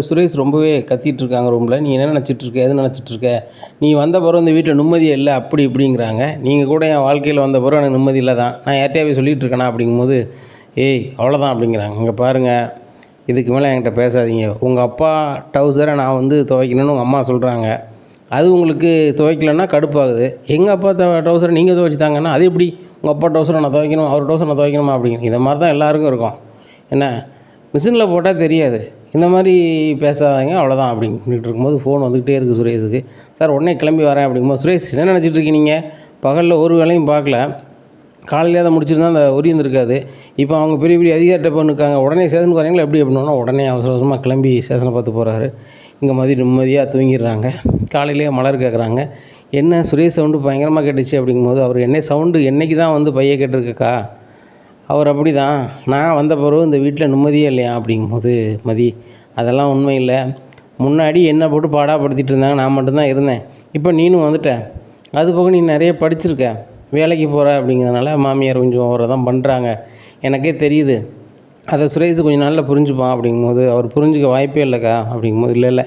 சுரேஷ் ரொம்பவே கத்திட்டு இருக்காங்க ரூமில். நீ என்ன நினச்சிட்ருக்க, எது நினச்சிட்ருக்க, நீ வந்த பிறகு இந்த வீட்டில் நிம்மதியே இல்லை அப்படி இப்படிங்கிறாங்க. நீங்கள் கூட என் வாழ்க்கையில் வந்த பிறகு எனக்கு நிம்மதி இல்லை தான், நான் யார்கிட்டயா போய் சொல்லிகிட்டு இருக்கேனா அப்படிங்கும்போது, ஏய் அவ்வளோதான் அப்படிங்கிறாங்க. இங்கே பாருங்கள், இதுக்கு மேலே என்கிட்ட பேசாதீங்க. உங்கள் அப்பா டவுசரை நான் வந்து துவைக்கணும்னு உங்கள் அம்மா சொல்கிறாங்க. அது உங்களுக்கு துவைக்கலன்னா கடுப்பாகுது. எங்கள் அப்பா டவுசரை நீங்கள் துவைச்சித்தாங்கன்னா அது எப்படி உங்கள் அப்பா டவுசரை நான் துவைக்கணும், அவர் டவுசரை நான் துவைக்கணுமா அப்படிங்க. இதை மாதிரி தான் எல்லாருக்கும் இருக்கும். என்ன மிஷினில் போட்டால் தெரியாது, இந்த மாதிரி பேசாதீங்க அவ்வளோதான் அப்படின்னு சொல்லிட்டு இருக்கும்போது ஃபோன் வந்துக்கிட்டே இருக்குது சுரேஷுக்கு. சார் உடனே கிளம்பி வரேன் அப்படிங்கும்போது, சுரேஷ் என்ன நினச்சிட்ருக்கீங்க, நீங்கள் பகலில் ஒரு வேலையும் பார்க்கல, காலையிலே அதை முடிச்சிருந்தா அந்த ஒரி இருந்திருக்காது. இப்போ அவங்க பெரிய பெரிய அதிகாரிட்ட போய் நிற்காங்க, உடனே ஸ்டேஷனுக்கு வரீங்களா எப்படி அப்படின்னா உடனே அவசர அவசரமாக கிளம்பி ஸ்டேஷனை பார்த்து போகிறாரு. இங்கே மதியம் நிம்மதியாக தூங்கிடுறாங்க. காலையிலேயே மலர் கேட்குறாங்க, என்ன சுரேஷ் சவுண்டு பயங்கரமாக கேட்டுச்சு அப்படிங்கும்போது, அவர் என்ன சவுண்டு என்றைக்கு தான் வந்து பைய கேட்டிருக்கக்கா, அவர் அப்படி தான், நான் வந்த பிறகு இந்த வீட்டில் நிம்மதியே இல்லையா அப்படிங்கும்போது, மதி அதெல்லாம் உண்மை இல்லை, முன்னாடி என்னை போட்டு பாடாப்படுத்திட்டு இருந்தாங்க, நான் மட்டும்தான் இருந்தேன், இப்போ நீனும் வந்துட்ட, அது போக நீ நிறைய படிச்சிருக்க, வேலைக்கு போகிற அப்படிங்கிறதுனால மாமியார் கொஞ்சம் அவரை தான் பண்ணுறாங்க, எனக்கே தெரியுது, அதை சுரேஷ் கொஞ்சம் நாளில் புரிஞ்சுப்பான் அப்படிங்கும்போது, அவர் புரிஞ்சுக்க வாய்ப்பே இல்லைக்கா அப்படிங்கும்போது, இல்லை இல்லை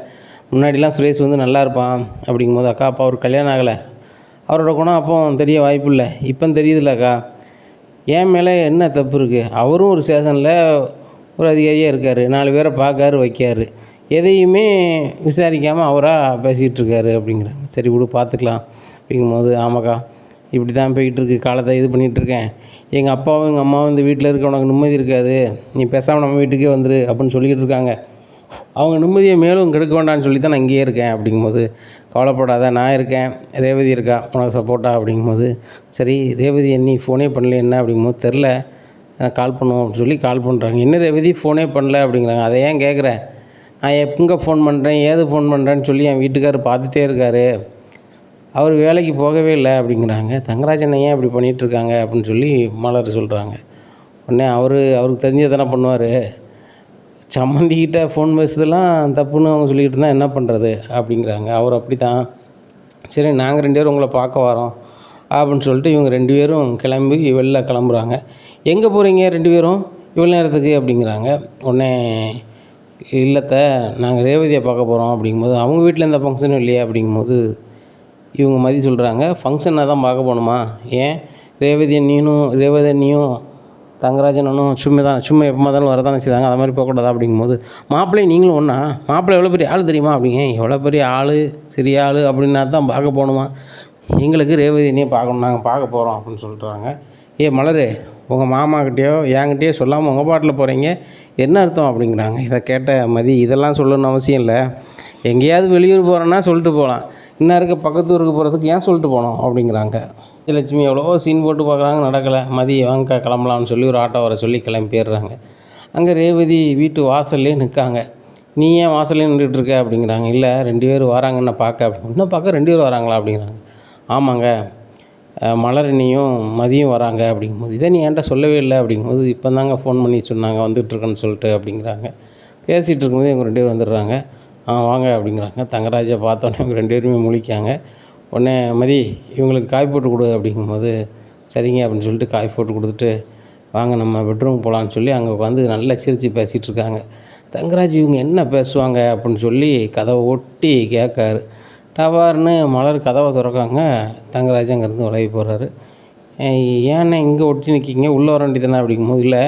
முன்னாடிலாம் சுரேஷ் வந்து நல்லா இருப்பான் அப்படிங்கும்போது, அக்கா அப்போ அவர் கல்யாணம் ஆகலை, அவரோட குணம் அப்போ தெரிய வாய்ப்பு இல்லை, இப்போ தெரியுதுல்லக்கா, என் மேலே என்ன தப்பு இருக்குது, அவரும் ஒரு ஸ்டேஷனில் ஒரு அதிகாரியாக இருக்கார், 4 பேரை பார்க்காரு வைக்கார், எதையுமே விசாரிக்காமல் அவராக பேசிகிட்டு இருக்காரு அப்படிங்கிறாங்க. சரி விடு பார்த்துக்கலாம் அப்படிங்கும்போது, ஆமாக்கா இப்படி தான் போய்கிட்டுருக்கு, காலத்தை இது பண்ணிகிட்ருக்கேன், எங்கள் அப்பாவும் எங்கள் அம்மாவும் இந்த வீட்டில் இருக்க உனக்கு நிம்மதி இருக்காது, நீ பேசாமல் நம்ம வீட்டுக்கே வந்துரு அப்படின்னு சொல்லிக்கிட்டு இருக்காங்க, அவங்க நிம்மதியை மேலும் கெடுக்க வேண்டாம்னு சொல்லி தான் நான் இங்கேயே இருக்கேன் அப்படிங்கும்போது, கவலைப்படாத நான் இருக்கேன், ரேவதி இருக்கா உனக்கு சப்போர்ட்டா அப்படிங்கும்போது, சரி ரேவதி நீ ஃபோனே பண்ணல என்ன அப்படிங்கும்போது, தெரில கால் பண்ணுவோம் அப்படின்னு சொல்லி கால் பண்ணுறாங்க. என்ன ரேவதி ஃபோனே பண்ணல அப்படிங்கிறாங்க. அதை ஏன் கேட்குறேன், நான் எங்கே ஃபோன் பண்ணுறேன் ஏது ஃபோன் பண்ணுறேன்னு சொல்லி என் வீட்டுக்காரர் பார்த்துட்டே இருக்கார், அவர் வேலைக்கு போகவே இல்லை அப்படிங்கிறாங்க. தங்கராஜன் ஏன் இப்படி பண்ணிகிட்ருக்காங்க அப்படின்னு சொல்லி மலர் சொல்கிறாங்க. உடனே அவருக்கு தெரிஞ்சது தானே பண்ணுவார், சம்மந்திக்கிட்ட ஃபோன் பேசுறதெல்லாம் தப்புன்னு அவங்க சொல்லிக்கிட்டு இருந்தால் என்ன பண்ணுறது அப்படிங்கிறாங்க. அவர் அப்படி தான், சரி நாங்கள் 2 பேரும் உங்களை பார்க்க வரோம் அப்படின்னு சொல்லிட்டு இவங்க 2 பேரும் கிளம்பி வெளில கிளம்புறாங்க. எங்கே போகிறீங்க 2 பேரும் இவ்வளோ நேரத்துக்கு அப்படிங்கிறாங்க. உடனே இல்லைத்த நாங்கள் ரேவதியை பார்க்க போகிறோம் அப்படிங்கும்போது, அவங்க வீட்டில் எந்த ஃபங்க்ஷனும் இல்லையா அப்படிங்கும்போது, இவங்க மதி சொல்கிறாங்க, ஃபங்க்ஷனை தான் பார்க்க போகணுமா, ஏன் ரேவதி அண்ணியும் தங்கராஜனும் சும்மா எப்போ முதல்ல வரதானே செய்தாங்க, அது மாதிரி போகக்கூடாதா அப்படிங்கும்போது, மாப்பிள்ளை நீங்களும் ஒன்றா, மாப்பிள்ளை எவ்வளோ பெரிய ஆள் தெரியுமா அப்படிங்க, எவ்வளோ பெரிய ஆள் சிறிய ஆள் அப்படின்னா தான் பார்க்க போகணுமா, எங்களுக்கு ரேவதி அண்ணியை பார்க்கணும், நாங்கள் பார்க்க போகிறோம் அப்படின்னு சொல்கிறாங்க. மலர் உங்கள் மாமாக்கிட்டேயோ என்கிட்டயோ சொல்லாமல் உங்கள் பாட்டில் போகிறீங்க, என்ன அர்த்தம் அப்படிங்கிறாங்க. இதை கேட்ட மதி, இதெல்லாம் சொல்லணும்னு அவசியம் இல்லை, எங்கேயாவது வெளியூர் போகிறோன்னா சொல்லிட்டு போகலாம், இன்னும் இருக்க பக்கத்து ஊருக்கு போகிறதுக்கு ஏன் சொல்லிட்டு போகணும் அப்படிங்கிறாங்க. லட்சுமி எவ்வளோ சீன் போட்டு பார்க்குறாங்க, நடக்கலை, மதி வாங்க கிளம்பலாம்னு சொல்லி ஒரு ஆட்டோ வர சொல்லி கிளம்பி போயிடுறாங்க. அங்கே ரேவதி வீட்டு வாசல்லே நிற்காங்க. நீ ஏன் வாசல்லே நின்றுட்டுருக்க அப்படிங்கிறாங்க. இல்லை 2 பேர் வராங்க என்ன பார்க்க, இன்னும் பார்க்க 2 பேர் வராங்களா அப்படிங்கிறாங்க. ஆமாங்க மலரணியும் மதியம் வராங்க அப்படிங்கும்போது, இதை நீ என்கிட்ட சொல்லவே இல்லை அப்படிங்கும்போது, இப்போ தாங்க ஃபோன் பண்ணி சொன்னாங்க வந்துட்டுருக்கேன்னு சொல்லிட்டு அப்படிங்கிறாங்க. பேசிகிட்டு இருக்கும்போது இவங்க 2 பேர் வந்துடுறாங்க. வாங்க அப்படிங்கிறாங்க. தங்கராஜை பார்த்தோன்னே இவங்க 2 பேருமே முழிக்காங்க. உடனே மதி இவங்களுக்கு காய் போட்டு கொடு அப்படிங்கும்போது, சரிங்க அப்படின்னு சொல்லிட்டு காய் போட்டு கொடுத்துட்டு, வாங்க நம்ம பெட்ரூம் போகலான்னு சொல்லி அங்கே உட்காந்து நல்லா சிரித்து பேசிகிட்டு இருக்காங்க. தங்கராஜ் இவங்க என்ன பேசுவாங்க அப்படின்னு சொல்லி கதவை ஒட்டி கேட்காரு. டவார்னு மலர் கதவை திறக்காங்க. தங்கராஜ் அங்கேருந்து விலகி போகிறாரு. ஏன்னா இங்கே ஒட்டி நிற்கிங்க, உள்ளே வர வேண்டியதானே அப்படிங்கும்போது, இல்லை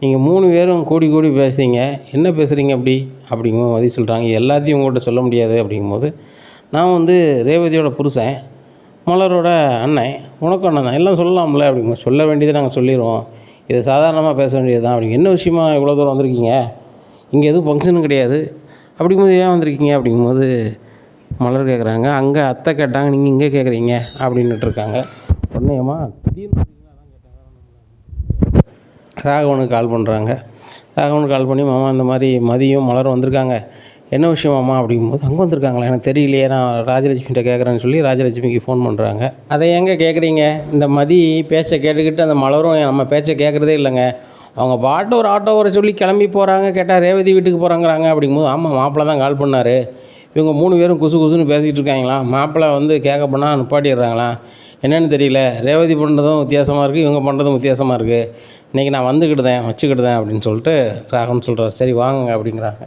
நீங்கள் 3 பேரும் கூடி பேசுகிறீங்க, என்ன பேசுகிறீங்க அப்படிங்கும்போது மதி சொல்கிறாங்க, எல்லாத்தையும் உங்கள்கிட்ட சொல்ல முடியாது அப்படிங்கும்போது, நான் வந்து ரேவதியோட புருஷன், மலரோட அண்ணன், உனக்கு அண்ணன் தான், எல்லாம் சொல்லலாம்ல அப்படிங்கும்போது, சொல்ல வேண்டியதை நாங்கள் சொல்லிடுவோம், இதை சாதாரணமாக பேச வேண்டியது தான் அப்படிங்க. என்ன விஷயமா இவ்வளோ தூரம் வந்திருக்கீங்க, இங்கே எதுவும் ஃபங்க்ஷனும் கிடையாது அப்படிங்கும்போது ஏன் வந்திருக்கீங்க அப்படிங்கும்போது மலர் கேட்குறாங்க. அங்கே அத்தை கேட்டாங்க, நீங்கள் இங்கே கேட்குறீங்க அப்படின்னுட்டுருக்காங்க. உடனேம்மா திடீர்னு ராகவனுக்கு கால் பண்ணுறாங்க. ராகவனுக்கு கால் பண்ணி, மாமா இந்த மாதிரி மதியம் மலரும் வந்திருக்காங்க, என்ன விஷயமாம்மா அப்படிங்கும்போது, அங்கே வந்திருக்காங்களா எனக்கு தெரியலையே, நான் ராஜலட்சுமிகிட்ட கேட்குறேன்னு சொல்லி ராஜலட்சுமிக்கு ஃபோன் பண்ணுறாங்க. அதை எங்கே கேட்குறீங்க, இந்த மதி பேச்சை கேட்டுக்கிட்டு அந்த மலரும் நம்ம பேச்சை கேட்குறதே இல்லைங்க, அவங்க பாட்டு ஒரு ஆட்டோ வர சொல்லி கிளம்பி போகிறாங்க, கேட்டால் ரேவதி வீட்டுக்கு போகிறாங்கிறாங்க அப்படிங்கும்போது, ஆமாம் மாப்பிள்ளை தான் கால் பண்ணார், இவங்க 3 பேரும் குசுன்னு பேசிகிட்டு இருக்காங்களாம், மாப்பிள்ளை வந்து கேட்க போனால் நிப்பாட்டிடுறாங்களாம், என்னென்னு தெரியல, ரேவதி பண்ணுறதும் வித்தியாசமாக இருக்குது, இவங்க பண்ணுறதும் வித்தியாசமாக இருக்குது, இன்றைக்கி நான் வச்சுக்கிட்டேன் அப்படின்னு சொல்லிட்டு ராகவன் சொல்கிறார். சரி வாங்க அப்படிங்கிறாங்க.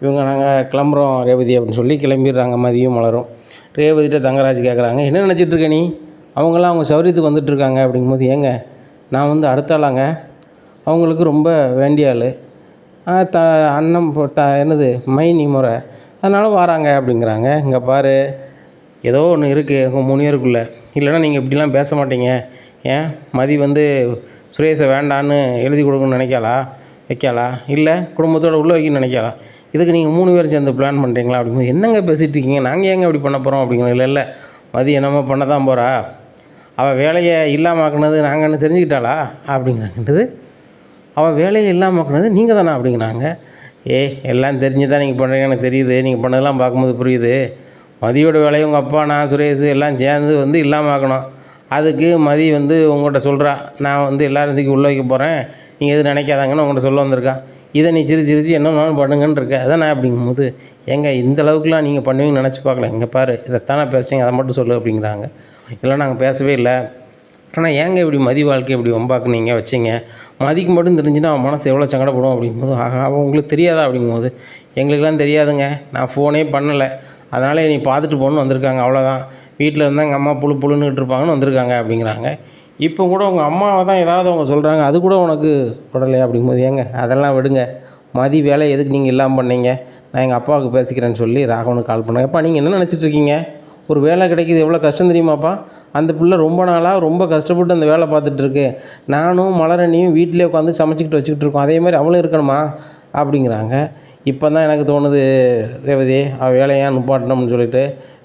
இவங்க நாங்கள் கிளம்புறோம் ரேவதி அப்படின்னு சொல்லி கிளம்பிடுறாங்க மதியும் மலரும். ரேவதிட்ட தங்கராஜ் கேட்குறாங்க, என்ன நினச்சிட்ருக்க நீ? அவங்களாம் அவங்க சௌரியத்துக்கு வந்துட்டுருக்காங்க அப்படிங்கும்போது, ஏங்க நான் வந்து அடுத்த ஆளாங்க, அவங்களுக்கு ரொம்ப வேண்டிய ஆள், த அண்ணன் என்னது மைனி முறை, அதனால் வராங்க அப்படிங்கிறாங்க. இங்கே பாரு, ஏதோ ஒன்று இருக்குது உங்கள் 3 பேருக்குள்ளே, இல்லைன்னா நீங்கள் இப்படிலாம் பேச மாட்டீங்க. ஏன் மதி வந்து சுரேஷை வேண்டான்னு எழுதி கொடுக்கணும்னு நினைக்காளா, வைக்காளா, இல்லை குடும்பத்தோடு உள்ளே வைக்கணும்னு நினைக்காளா? இதுக்கு நீங்கள் 3 பேரும் சேர்ந்து பிளான் பண்ணுறீங்களா அப்படிங்கும்போது, என்னங்க பேசிகிட்டு இருக்கீங்க, நாங்கள் ஏங்க இப்படி பண்ண போகிறோம் அப்படிங்கிற. இல்லை இல்லை, மதி என்னமோ பண்ண தான் போகிறா, அவள் வேலையை இல்லாமாக்குனது நாங்கன்னு தெரிஞ்சுக்கிட்டாளா அப்படிங்கிறாங்கன்றது. அவள் வேலையை இல்லாமாக்குனது நீங்கள் தானே அப்படிங்கிறாங்க. எல்லாம் தெரிஞ்சு தான் நீங்கள் பண்ணுறீங்க, எனக்கு தெரியுது, நீங்கள் பண்ணதெல்லாம் பார்க்கும்போது புரியுது. மதியோட வேலையை உங்கள் அப்பா நான் சுரேஷ் எல்லாம் சேர்ந்து வந்து இல்லாமாக்கணும். அதுக்கு மதி வந்து உங்கள்கிட்ட சொல்கிறா, நான் வந்து எல்லாரும் தூக்கி உள்ளே வைக்க போகிறேன், நீங்கள் எதுவும் நினைக்காதாங்கன்னு உங்கள்கிட்ட சொல்ல வந்திருக்கா. இதை நீ சிரிச்சு என்ன வேணாலும் பண்ணுங்கன்னு இருக்க, அதான் அப்படிங்கும்போது, ஏங்க இந்த அளவுக்குலாம் நீங்கள் பண்ணுவீங்கன்னு நினச்சி பார்க்கல, இங்கே பாரு இதைத்தானே பேசுகிறீங்க, அதை மட்டும் சொல்லு அப்படிங்கிறாங்க. இதெல்லாம் நாங்கள் பேசவே இல்லை, ஆனால் ஏங்க இப்படி மதி வாழ்க்கை இப்படி வம்பாக்குனீங்க வச்சிங்க, மதிக்கு மட்டும் தெரிஞ்சுன்னா அவன் மனசு எவ்வளோ சங்கடப்படும் அப்படிங்கும்போது, அவன் உங்களுக்கு தெரியாதா அப்படிங்கும்போது, எங்களுக்கெல்லாம் தெரியாதுங்க, நான் ஃபோனே பண்ணலை, அதனால் நீ பார்த்துட்டு போகணுன்னு வந்திருக்காங்க, அவ்வளோதான். வீட்டில் இருந்தால் எங்கள் அம்மா புழுன்னுக்கிட்டு இருப்பாங்கன்னு வந்திருக்காங்க அப்படிங்கிறாங்க. இப்போ கூட உங்கள் அம்மாவை தான் ஏதாவது அவங்க சொல்கிறாங்க, அது கூட உனக்கு படலையா அப்படிங்கும்போது, ஏங்க அதெல்லாம் விடுங்க, மதி வேலை எதுக்கு நீங்கள் இல்லாமல் பண்ணீங்க, நான் எங்கள் அப்பாவுக்கு பேசிக்கிறேன்னு சொல்லி ராகவனுக்கு கால் பண்ணேன். எப்பா நீங்கள் என்ன நினச்சிட்ருக்கீங்க, ஒரு வேலை கிடைக்கிது எவ்வளோ கஷ்டம் தெரியுமாப்பா, அந்த பிள்ளை ரொம்ப நாளாக ரொம்ப கஷ்டப்பட்டு அந்த வேலை பார்த்துட்ருக்கு, நானும் மலரணியும் வீட்டிலே உட்காந்து சமைச்சிக்கிட்டு வச்சுக்கிட்டு இருக்கோம், அதே மாதிரி அவளும் இருக்கணுமா அப்படிங்கிறாங்க. இப்போ தான் எனக்கு தோணுது ரேவதி, அவள் வேலையாக நிப்பாட்டணும்னு சொல்லிட்டு,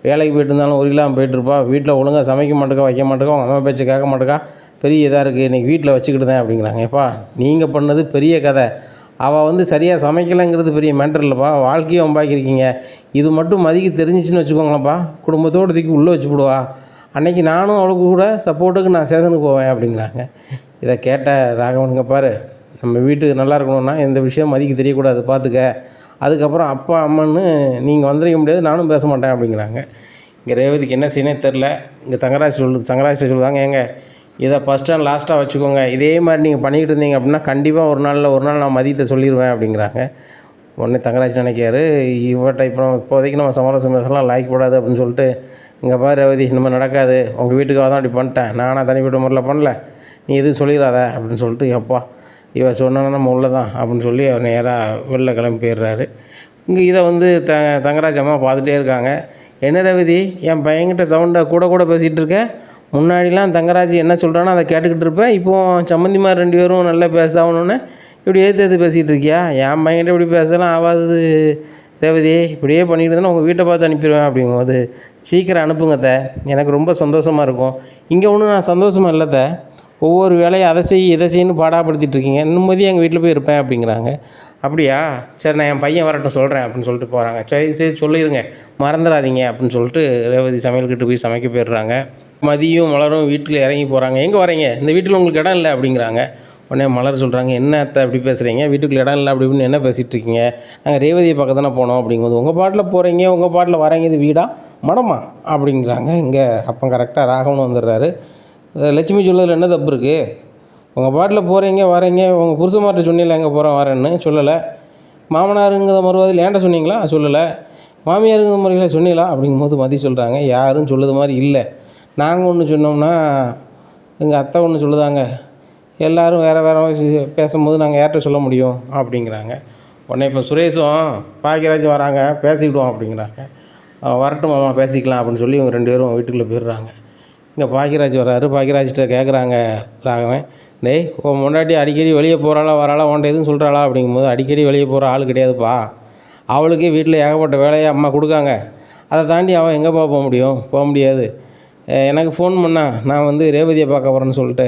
வேலைக்கு போயிட்டு இருந்தாலும் ஒரு இல்லாமல் போயிட்டுருப்பா, வீட்டில் ஒழுங்காக சமைக்க மாட்டேக்கா, வைக்க மாட்டேக்கா, அவங்க அம்மா பேச்சை கேட்க மாட்டேக்கா, பெரிய இதாக இருக்குது, இன்றைக்கி வீட்டில் வச்சுக்கிட்டு தான் அப்படிங்கிறாங்க. ஏப்பா நீங்கள் பண்ணது பெரிய கதை, அவள் வந்து சரியாக சமைக்கலைங்கிறது பெரிய மேட்டர் இல்லைப்பா, வாழ்க்கையும் வம்பாக்கியிருக்கீங்க. இது மட்டும் மதிக்கு தெரிஞ்சிச்சின்னு வச்சுக்கோங்களேன்ப்பா, குடும்பத்தோடு தூக்கி உள்ளே வச்சு விடுவா, அன்றைக்கி நானும் அவளுக்கு கூட சப்போர்ட்டுக்கு நான் சேதனுக்கு போவேன் அப்படிங்கிறாங்க. இதை கேட்ட ராகவனுங்க, பாரு நம்ம வீட்டுக்கு நல்லா இருக்கணும்னா இந்த விஷயம் மதிக்கு தெரியக்கூடாது பார்த்துக்க, அதுக்கப்புறம் அப்பா அம்மன்னு நீங்கள் வந்துட முடியாது, நானும் பேச மாட்டேன் அப்படிங்கிறாங்க. இங்கே ரேவதிக்கு என்ன செய்யனே தெரில. இங்கே தங்கராஜ்கிட்ட சொல்லுவாங்க, ஏங்க இதை ஃபஸ்ட் அண்ட் லாஸ்ட்டாக வச்சுக்கோங்க, இதே மாதிரி நீங்கள் பண்ணிக்கிட்டு இருந்தீங்க அப்படின்னா கண்டிப்பாக ஒரு நாள் நான் மதியத்தை சொல்லிடுவேன் அப்படிங்கிறாங்க. உடனே தங்கராஜ் நினைக்காரு, இவட்ட இப்போதைக்கு நம்ம சமரசம் பேசலாம் லாய்க்கு போடாது அப்படின்னு சொல்லிட்டு, இங்கே பாரு ரேவதி இனிமேல் நடக்காது, உங்கள் வீட்டுக்காக தான் அப்படி பண்ணிட்டேன், நானாக தனிப்பட்ட முறையில் பண்ணல, நீ எதுவும் சொல்லிடாத அப்படின்னு சொல்லிட்டு, எப்பா இவன் சொன்னா நம்ம உள்ள தான் அப்படின்னு சொல்லி அவர் நேராக வெளில கிளம்பி போயிடுறாரு. இங்கே இதை வந்து தங்கராஜ் அம்மா பார்த்துட்டே இருக்காங்க. என்ன ரேவதி என் பையன்கிட்ட சவுண்டை கூட பேசிகிட்டு இருக்கேன், முன்னாடிலாம் தங்கராஜ் என்ன சொல்கிறானோ அதை கேட்டுக்கிட்டு இருப்பேன், இப்போது சம்மந்திமார் 2 பேரும் நல்லா பேசாகணுன்னு இப்படி ஏற்று பேசிகிட்டு இருக்கியா, என் பையன்கிட்ட இப்படி பேசலாம் ஆகாது ரேவதி, இப்படியே பண்ணிட்டு இருந்தால் உங்கள் வீட்டை பார்த்து அனுப்பிடுவேன் அப்படிங்கும்போது, சீக்கிரம் அனுப்புங்க எனக்கு ரொம்ப சந்தோஷமாக இருக்கும். இங்கே ஒன்றும் நான் சந்தோஷமாக இல்லை ஒவ்வொரு வேலையை அதை இதை செய்யணும் பாடாப்படுத்திட்டுருக்கீங்க, நிம்மதியாக எங்கள் வீட்டில் போய் இருப்பேன் அப்படிங்கிறாங்க. அப்படியா, சரி நான் என் பையன் வரட்டும் சொல்கிறேன் அப்படின்னு சொல்லிட்டு போகிறாங்க. சரி சொல்லிடுங்க, மறந்துடாதீங்க அப்படின்னு சொல்லிட்டு ரேவதி சமையல்கிட்ட போய் சமைக்க போயிடுறாங்க. மதியும் மலரும் வீட்டில் இறங்கி போகிறாங்க. எங்கே வரீங்க, இந்த வீட்டில் உங்களுக்கு இடம் இல்லை அப்படிங்கிறாங்க. உடனே மலர் சொல்கிறாங்க, என்ன அத்தை அப்படி பேசுகிறீங்க, வீட்டுக்குள்ள இடம் இல்லை அப்படி இப்படின்னு என்ன பேசிகிட்டு இருக்கீங்க, நாங்கள் ரேவதியை பார்க்க தானே போனோம் அப்படிங்கும்போது, உங்கள் பாட்டில் போகிறீங்க உங்கள் பாட்டில் வரீங்க, இது வீடா மடமா அப்படிங்கிறாங்க. இங்கே அப்போ கரெக்டாக ராகவன் வந்துடுறாரு. லட்சுமி சொல்லதில் என்ன தப்பு இருக்குது, உங்கள் பாட்டில் போகிறீங்க வரீங்க, உங்கள் புருஷமார்ட்ட சொன்னீங்களா எங்கே போகிறேன் வரேன்னு சொல்லலை, மாமனாருங்கிற மறுவாதில் ஏன்ட்ட சொன்னீங்களா சொல்லலை, மாமியாருங்கிற முறையில் சொன்னீங்களா அப்படிங்கும்போது மதி சொல்கிறாங்க, யாரும் சொல்லுது மாதிரி இல்லை, நாங்கள் ஒன்று சொன்னோம்னா எங்கள் அத்தை ஒன்று சொல்லுதாங்க, எல்லோரும் வேறு பேசும்போது நாங்கள் யார்கிட்ட சொல்ல முடியும் அப்படிங்கிறாங்க. உடனே இப்போ சுரேஷும் பாக்கியராஜும் வராங்க, பேசிக்கிடுவோம் அப்படிங்கிறாங்க. வரட்டும் மாமா பேசிக்கலாம் அப்படின்னு சொல்லி இவங்க 2 பேரும் வீட்டுக்குள்ளே போயிடுறாங்க. இங்கே பாக்கியராஜ் வர்றாரு. பாக்கியராஜ்கிட்ட கேட்குறாங்க ராகவன், டேய் உன் முன்னாடி அடிக்கடி வெளியே போகிறாளா வராளா உன்ட்ட எதுவும் சொல்கிறாளா அப்படிங்கும்போது, அடிக்கடி வெளியே போகிற ஆள் கிடையாதுப்பா, அவளுக்கே வீட்டில் ஏகப்பட்ட வேலையை அம்மா கொடுக்காங்க, அதை தாண்டி அவன் எங்கேப்பா போக முடியாது, எனக்கு ஃபோன் பண்ணா நான் வந்து ரேவதியை பார்க்க போகிறேன்னு சொல்லிட்டு,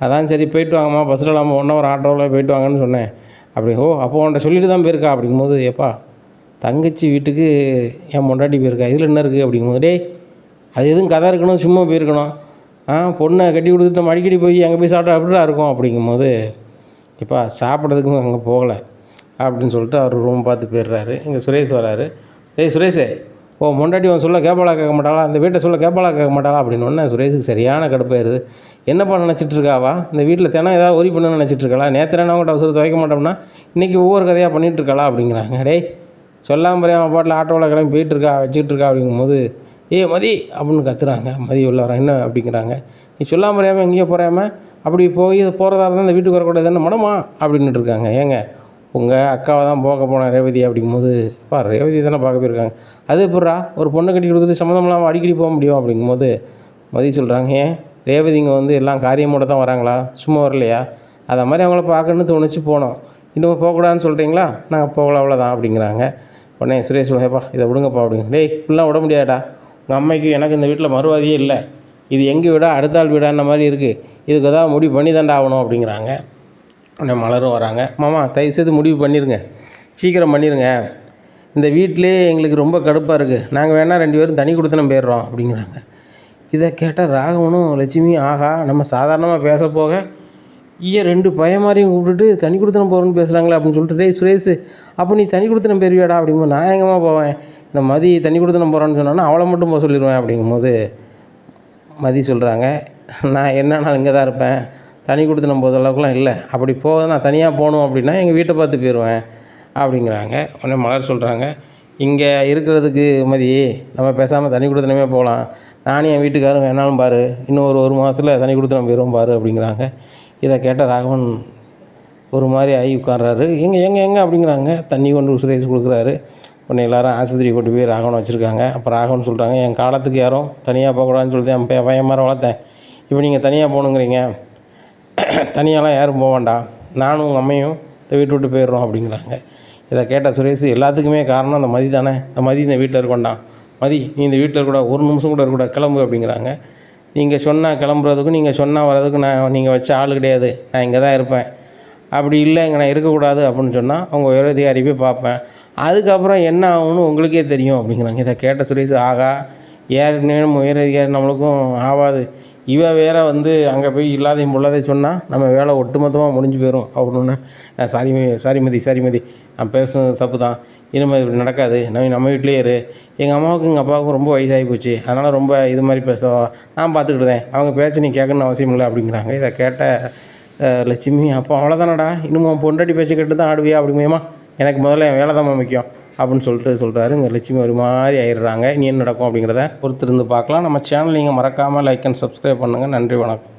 அதான் சரி போயிட்டு வாங்கம்மா பஸ்ஸில் இல்லாமல் 1 ஹவர் ஆட்டோவில் போயிட்டு வாங்கன்னு சொன்னேன் அப்படி. அப்போ உன்ட்ட சொல்லிட்டு தான் போயிருக்கா அப்படிங்கும்போது, ஏப்பா தங்கச்சி வீட்டுக்கு என் பொண்டாட்டி போயிருக்கா, இதில் என்ன இருக்குது அப்படிங்கும்போது, டேய் அது எதுவும் கதை இருக்கணும், சும்மா போயிருக்கணும், பொண்ணை கட்டி கொடுத்துட்டு நம்ம அடிக்கடி போய் அங்கே போய் சாப்பிட்டா அப்படிதான் இருக்கும் அப்படிங்கும்போது, இப்போ சாப்பிட்றதுக்கும் அங்கே போகலை அப்படின்னு சொல்லிட்டு அவர் ரூம் பார்த்து போயிடுறாரு. இங்கே சுரேஷ் வராரு. சுரேஷே பொண்டாட்டி அவன் சொல்ல கேட்பாளா கேட்க மாட்டாளா, அந்த வீட்டை சொல்ல கேட்பாளா கேட்க மாட்டாளா அப்படின்னு சுரேஷுக்கு சரியான கடுப்பாயிருது. என்னப்பா நினச்சிட்டு இருக்காவா, இந்த வீட்டில் தினம் ஏதாவது ஒரி பண்ணணும்னு நினச்சிட்டு இருக்காளா, நேற்று அவங்கள்ட்ட அவசரத்தை வைக்க மாட்டோம்னா இன்றைக்கி ஒவ்வொரு கதையாக பண்ணிகிட்டு இருக்காளா அப்படிங்கிறாங்க. சொல்லாமல் அவன் பாட்டில் ஆட்டோவில் கிளம்பி போயிட்டுருக்கா வச்சுக்கிட்டு அப்படிங்கும்போது மதி அப்படின்னு கத்துறாங்க. மதி உள்ள வரான். என்ன அப்படிங்கிறாங்க. நீ சொல்லாமல் அறியாமல் எங்கேயோ போகிறாம அப்படி போய் போகிறதா இருந்தால் இந்த வீட்டுக்கு வரக்கூடாது என்ன மனமா அப்படின்னுட்டு இருக்காங்க. ஏங்க உங்கள் அக்காவை தான் போக போனேன் ரேவதி அப்படிங்கும்போது ரேவதி தானே பார்க்க போயிருக்காங்க. அது எப்பட்றா ஒரு பொண்ணை கட்டி கொடுத்துட்டு சம்மந்தம் இல்லாமல் அடிக்கடி போக முடியும் அப்படிங்கும்போது மதி சொல்கிறாங்க. ஏன் ரேவதிங்க எல்லாம் காரியமோட தான் வராங்களா, சும்மா வரலையா? அதை மாதிரி அவங்கள பார்க்கணுன்னு தோணுச்சு போனோம். இன்னும் போகக்கூடாதுன்னு சொல்கிறீங்களா? நாங்கள் போகல அவ்வளோதான் அப்படிங்கிறாங்க. உடனே சுரேஷ் சொல்லுப்பா இதை விடுங்கப்பா அப்படிங்க. டேய் இப்படிலாம் விட முடியாடா, உங்கள் அம்மைக்கு எனக்கு இந்த வீட்டில் மறுவாதியே இல்லை, இது எங்கள் வீடா அடுத்த ஆள் வீடான மாதிரி இருக்குது, இதுக்கு ஏதாவது முடிவு பண்ணி தாண்டா ஆகணும் அப்படிங்கிறாங்க. உடனே மலரும் வராங்க. மாமா தயவுசெய்து முடிவு பண்ணிடுங்க, சீக்கிரம் பண்ணிடுங்க, இந்த வீட்டிலே எங்களுக்கு ரொம்ப கடுப்பாக இருக்குது, நாங்கள் வேணால் 2 பேரும் தனி கொடுத்தனம் போயிடுறோம் அப்படிங்கிறாங்க. இதை கேட்டால் ராகவனும் லட்சுமியும் ஆகா நம்ம சாதாரணமாக பேச போக 2 பையன் மாதிரியும் கூப்பிட்டுட்டு தனி கொடுத்தனம் போகிறோன்னு பேசுகிறாங்களே அப்படின்னு சொல்லிட்டு, டேய் சுரேஷ் அப்போ நீ தனி கொடுத்தனம் பெறுவியாடா அப்படிங்கும்போது, நான் எங்கேம்மா போவேன், இந்த மதி தனி கொடுத்தனம் போகிறான்னு சொன்னான்னா அவளை மட்டும் போக சொல்லிடுவேன் அப்படிங்கும்போது மதி சொல்கிறாங்க. நான் என்னன்னா இங்கே தான் இருப்பேன், தனி கொடுத்தனம் போகிற அளவுக்குலாம் இல்லை, அப்படி போக நான் தனியாக போகணும் அப்படின்னா எங்கள் வீட்டை பார்த்து போயிடுவேன் அப்படிங்கிறாங்க. உடனே மலர் சொல்கிறாங்க. இங்கே இருக்கிறதுக்கு மதி நம்ம பேசாமல் தனி கொடுத்தனமே போகலாம், நானும் என் வீட்டுக்காரும் வேணாலும் பாரு, இன்னும் ஒரு மாதத்தில் தனி கொடுத்தனம் போயிடுவோம் பாரு அப்படிங்கிறாங்க. இதை கேட்ட ராகவன் ஒரு மாதிரி ஆகி உட்கார்றாரு. எங்கே அப்படிங்கிறாங்க. தண்ணி கொண்டு சுரேஷ் கொடுக்குறாரு. உடனே எல்லோரும் ஆஸ்பத்திரி கொண்டு போய் ராகவனை வச்சுருக்காங்க. அப்போ ராகவன் சொல்கிறாங்க, என் காலத்துக்கு யாரும் தனியாக போகக்கூடாதுன்னு சொல்லிட்டு என் பையன் மாதிரி வளர்த்தேன், இப்போ நீங்கள் தனியாக போகணுங்கிறீங்க, தனியாலாம் யாரும் போக வேண்டாம், நானும் உங்கள் அம்மையும் இந்த வீட்டை விட்டு போயிடுறோம் அப்படிங்கிறாங்க. இதை கேட்ட சுரேஷ் எல்லாத்துக்குமே காரணம் அந்த மதி தானே, இந்த மதி இந்த வீட்டில் இருக்கண்டாம், மதி நீ இந்த வீட்டில் இருக்கக்கூடாது, ஒரு நிமிஷம் கூட இருக்கக்கூடாது, கிளம்பு அப்படிங்கிறாங்க. நீங்கள் சொன்னால் கிளம்புறதுக்கும் நீங்கள் சொன்னால் வர்றதுக்கும் நீங்கள் வச்ச ஆள் கிடையாது, நான் இங்கே தான் இருப்பேன், அப்படி இல்லை இங்கே நான் இருக்கக்கூடாது அப்படின்னு சொன்னால் அவங்க உயரதிகாரி போய் பார்ப்பேன், அதுக்கப்புறம் என்ன ஆகும்னு உங்களுக்கே தெரியும் அப்படிங்கிறாங்க. இதை கேட்ட சுரேஷ் ஆகா ஏற்கனவே உயரதிகாரி நம்மளுக்கும் ஆகாது, வேறு அங்கே போய் இல்லாதையும் பொல்லாதையும் சொன்னால் நம்ம வேலை ஒட்டுமொத்தமாக முடிஞ்சு போயிடும் அப்படின்னு. சாரி மதி நான் பேசுனது தப்பு தான், இனிமேல் இப்படி நடக்காது, நம்ம வீட்டிலே இரு, எங்கள் அம்மாவுக்கும் எங்கள் அப்பாவுக்கும் ரொம்ப வயசாகி போச்சு, அதனால் ரொம்ப இது மாதிரி பேசுவா, நான் பார்த்துக்கிட்டுதேன், அவங்க பேச்சு நீ கேட்கணுன்னு அவசியம் இல்லை அப்படிங்கிறாங்க. இதை கேட்ட லட்சுமி அப்போ அவ்வளோதானடா, இன்னும் பொண்டாட்டி பேச்சு கேட்டு தான் ஆடுவியா அப்படிங்குமா, எனக்கு முதல்ல என் வேலை தான் முக்கியம் அப்படின்னு சொல்கிறாரு. இங்கே லட்சுமி ஒரு மாதிரி ஆயிடுறாங்க. இனி என்ன நடக்கும் அப்படிங்கிறத பொறுத்திருந்து பார்க்கலாம். நம்ம சேனல் நீங்கள் மறக்காமல் லைக் அண்ட் சப்ஸ்கிரைப் பண்ணுங்கள். நன்றி, வணக்கம்.